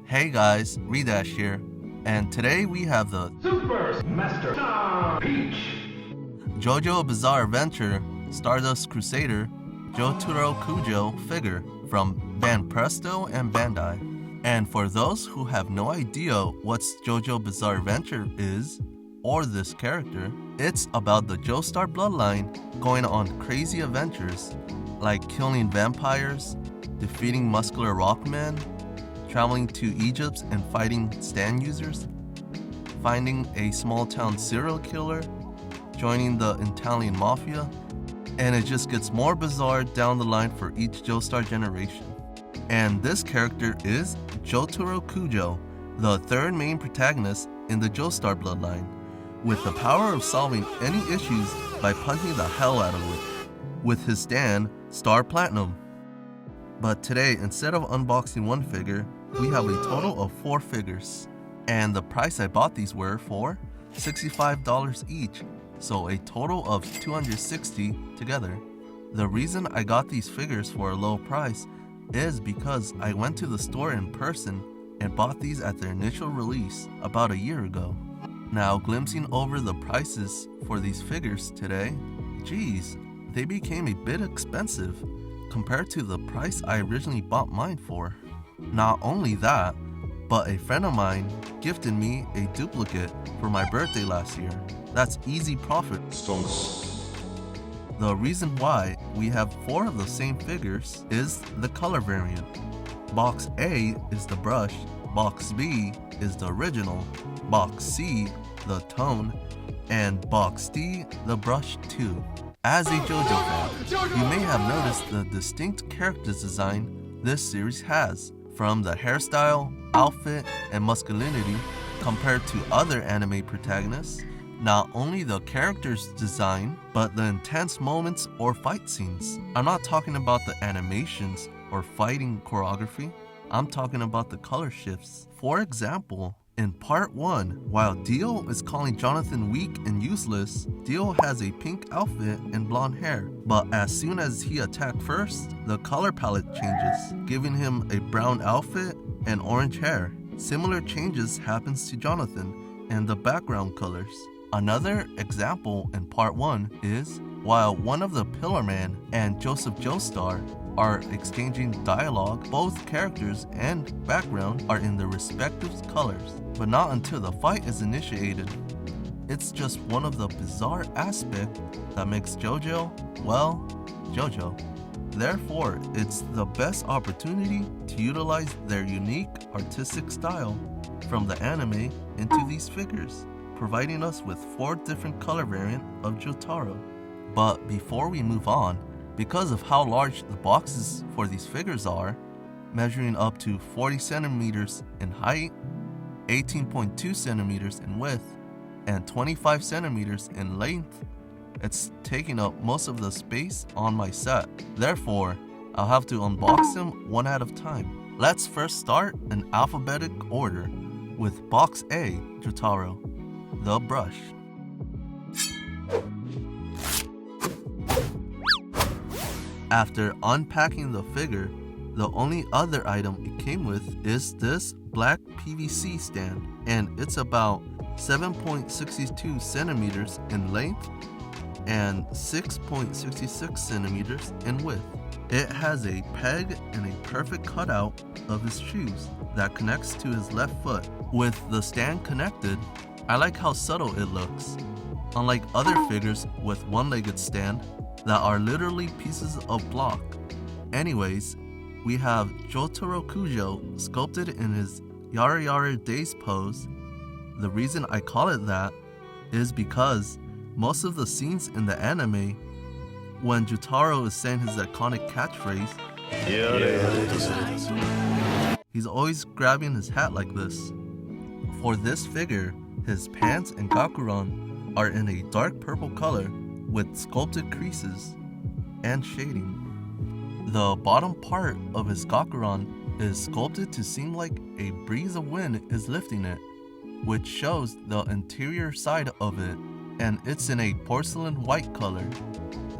Hey guys, Redash here, and today we have the Super Master Peach JoJo Bizarre Adventure Stardust Crusader Jotaro Kujo figure from Band Presto and Bandai. And for those who have no idea what's JoJo Bizarre Adventure is, or this character, it's about the Joestar bloodline going on crazy adventures, like killing vampires, defeating muscular rockmen, traveling to Egypt and fighting stand users, finding a small town serial killer, joining the Italian mafia, and it just gets more bizarre down the line for each Joestar generation. And this character is Jotaro Kujo, the third main protagonist in the Joestar bloodline, with the power of solving any issues by punching the hell out of it, with his stand Star Platinum. But today, instead of unboxing one figure, we have a total of 4 figures, and the price I bought these were for $65 each, so a total of $260 together. The reason I got these figures for a low price is because I went to the store in person and bought these at their initial release about a year ago. Now, glimpsing over the prices for these figures today, geez, they became a bit expensive compared to the price I originally bought mine for. Not only that, but a friend of mine gifted me a duplicate for my birthday last year. That's easy profit. The reason why we have 4 of the same figures is the color variant. Box A is the brush, Box B is the original, Box C the tone, and Box D the brush 2. As a JoJo fan, you may have noticed the distinct character design this series has, from the hairstyle, outfit, and masculinity compared to other anime protagonists. Not only the character's design, but the intense moments or fight scenes. I'm not talking about the animations or fighting choreography, I'm talking about the color shifts. For example, in part 1, while Dio is calling Jonathan weak and useless, Dio has a pink outfit and blonde hair, but as soon as he attacked first, the color palette changes, giving him a brown outfit and orange hair. Similar changes happens to Jonathan and the background colors. Another example in part 1 is while one of the Pillar Man and Joseph Joestar are exchanging dialogue, both characters and background are in their respective colors, but not until the fight is initiated. It's just one of the bizarre aspects that makes JoJo, well, JoJo. Therefore, it's the best opportunity to utilize their unique artistic style from the anime into these figures, providing us with 4 different color variants of Jotaro. But before we move on, because of how large the boxes for these figures are, measuring up to 40 centimeters in height, 18.2 centimeters in width, and 25 centimeters in length, it's taking up most of the space on my set. Therefore, I'll have to unbox them one at a time. Let's first start in alphabetic order with Box A, Jotaro, the brush. After unpacking the figure, the only other item it came with is this black PVC stand, and it's about 7.62 centimeters in length and 6.66 centimeters in width. It has a peg and a perfect cutout of his shoes that connects to his left foot. With the stand connected, I like how subtle it looks, unlike other figures with one-legged stand that are literally pieces of block. Anyways, we have Jotaro Kujo sculpted in his Yara Yara Days pose. The reason I call it that is because most of the scenes in the anime, when Jotaro is saying his iconic catchphrase, he's always grabbing his hat like this. For this figure, his pants and gakuran are in a dark purple color with sculpted creases and shading. The bottom part of his gakuran is sculpted to seem like a breeze of wind is lifting it, which shows the interior side of it, and it's in a porcelain white color.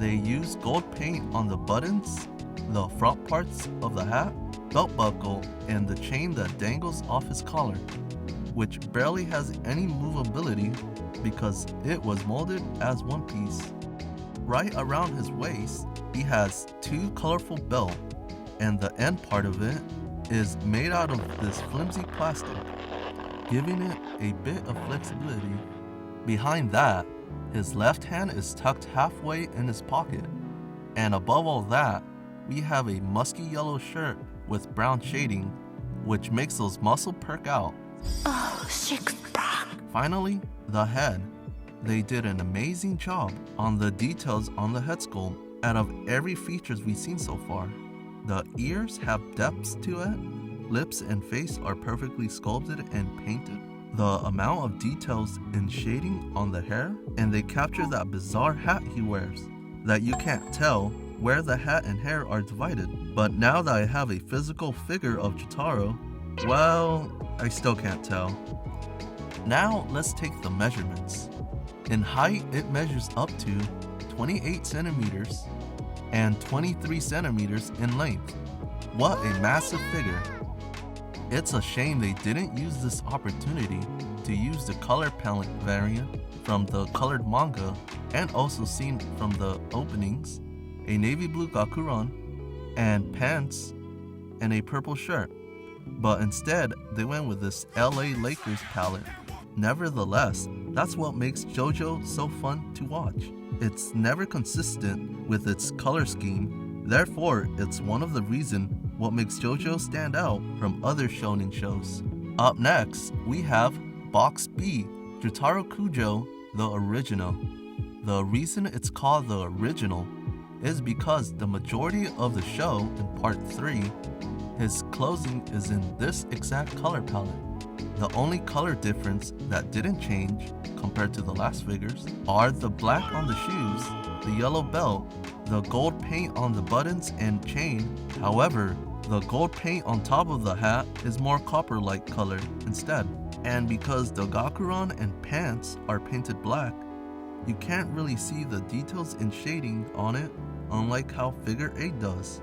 They use gold paint on the buttons, the front parts of the hat, belt buckle, and the chain that dangles off his collar, which barely has any movability because it was molded as one piece. Right around his waist, he has two colorful belts, and the end part of it is made out of this flimsy plastic, giving it a bit of flexibility. Behind that, his left hand is tucked halfway in his pocket, and above all that, we have a musky yellow shirt with brown shading, which makes those muscles perk out. Oh, six-pack. Finally, the head. They did an amazing job on the details on the head sculpt out of every features we've seen so far. The ears have depths to it, lips and face are perfectly sculpted and painted. The amount of details in shading on the hair, and they capture that bizarre hat he wears that you can't tell where the hat and hair are divided. But now that I have a physical figure of Jotaro, well, I still can't tell. Now let's take the measurements. In height, it measures up to 28 centimeters and 23 centimeters in length. What a massive figure. It's a shame they didn't use this opportunity to use the color palette variant from the colored manga and also seen from the openings, a navy blue gakuran and pants and a purple shirt, but instead they went with this LA Lakers palette. Nevertheless, that's what makes JoJo so fun to watch. It's never consistent with its color scheme, therefore it's one of the reasons what makes JoJo stand out from other shonen shows. Up next, we have Box B, Jotaro Kujo, the original. The reason it's called the original is because the majority of the show in part 3, his clothing is in this exact color palette. The only color difference that didn't change compared to the last figures are the black on the shoes, the yellow belt, the gold paint on the buttons and chain. However, the gold paint on top of the hat is more copper-like color instead. And because the gakuran and pants are painted black, you can't really see the details in shading on it, unlike how figure 8 does.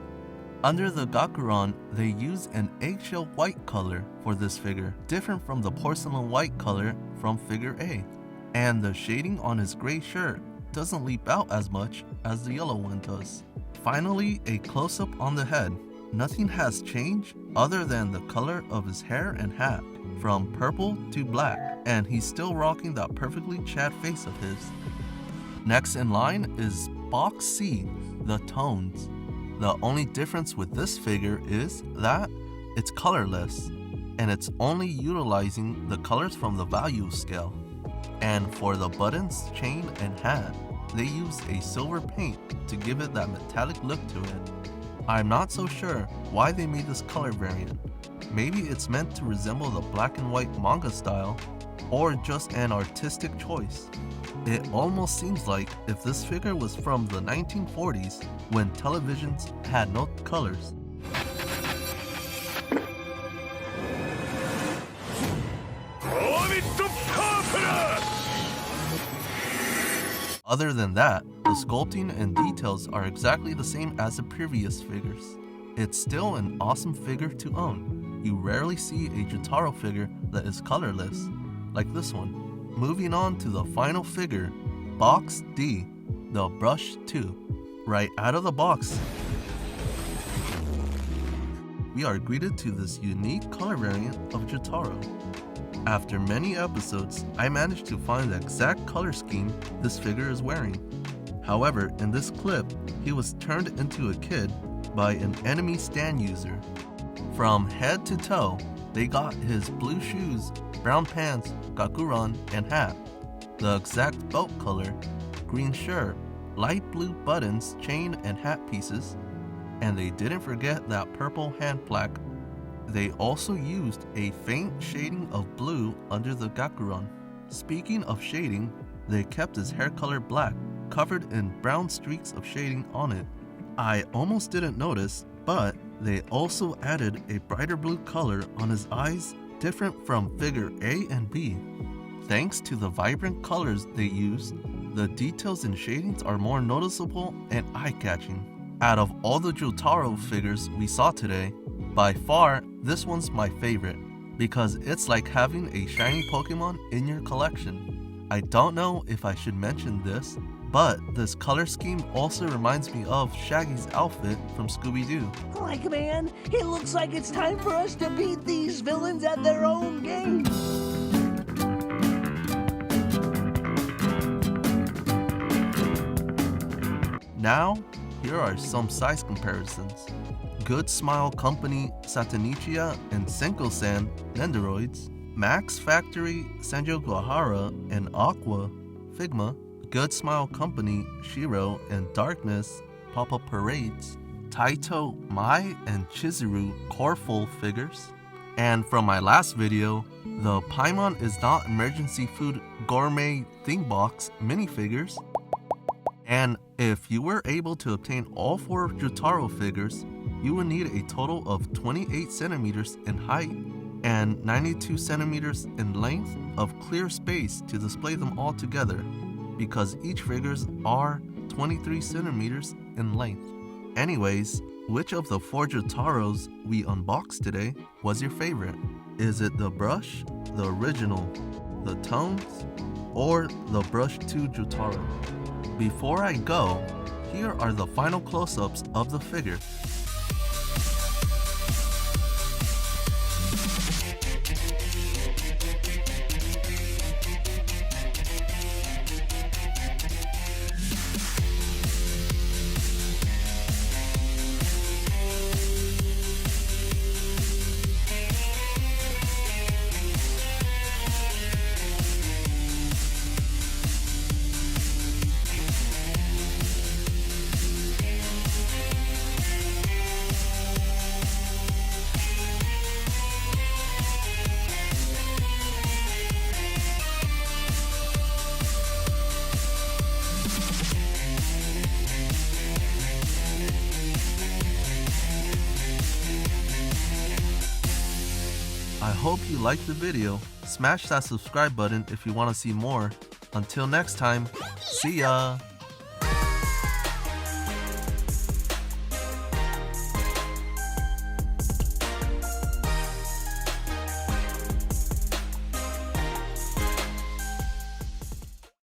Under the gakuran, they use an eggshell white color for this figure, different from the porcelain white color from figure A. And the shading on his gray shirt doesn't leap out as much as the yellow one does. Finally, a close-up on the head. Nothing has changed other than the color of his hair and hat, from purple to black, and he's still rocking that perfectly Chad face of his. Next in line is Box C, the tones. The only difference with this figure is that it's colorless, and it's only utilizing the colors from the value scale. And for the buttons, chain, and hat, they use a silver paint to give it that metallic look to it. I'm not so sure why they made this color variant. Maybe it's meant to resemble the black and white manga style, or just an artistic choice. It almost seems like if this figure was from the 1940s when televisions had no colors. Other than that, the sculpting and details are exactly the same as the previous figures. It's still an awesome figure to own. You rarely see a Jotaro figure that is colorless, like this one. Moving on to the final figure, Box D, the Brush 2. Right out of the box, we are greeted to this unique color variant of Jotaro. After many episodes, I managed to find the exact color scheme this figure is wearing. However, in this clip, he was turned into a kid by an enemy stand user. From head to toe, they got his blue shoes, brown pants, gakuran, and hat, the exact belt color, green shirt, light blue buttons, chain, and hat pieces, and they didn't forget that purple hand plaque. They also used a faint shading of blue under the gakuran. Speaking of shading, they kept his hair color black, covered in brown streaks of shading on it. I almost didn't notice, but they also added a brighter blue color on his eyes, different from figure A and B. Thanks to the vibrant colors they used, the details and shadings are more noticeable and eye-catching. Out of all the Jotaro figures we saw today, By far, this one's my favorite because it's like having a shiny Pokemon in your collection. I don't know if I should mention this, but this color scheme also reminds me of Shaggy's outfit from Scooby-Doo. Like, man, it looks like it's time for us to beat these villains at their own game. Now, here are some size comparisons. Good Smile Company Satanichia and Senko-san Nendoroids, Max Factory Sanjo and Aqua Figma, Good Smile Company Shiro and Darkness Papa Parades, Taito Mai and Chizuru Coreful figures, and from my last video, the Paimon is Not Emergency Food Gourmet Thing Box minifigures. And if you were able to obtain all 4 Jotaro figures, you would need a total of 28 centimeters in height and 92 centimeters in length of clear space to display them all together, because each figures are 23 centimeters in length. Anyways, which of the 4 Jotaros we unboxed today was your favorite? Is it the brush, the original, the tones, or the brush 2 Jotaro? Before I go, here are the final close-ups of the figure. I hope you liked the video. Smash that subscribe button if you want to see more. Until next time, see ya!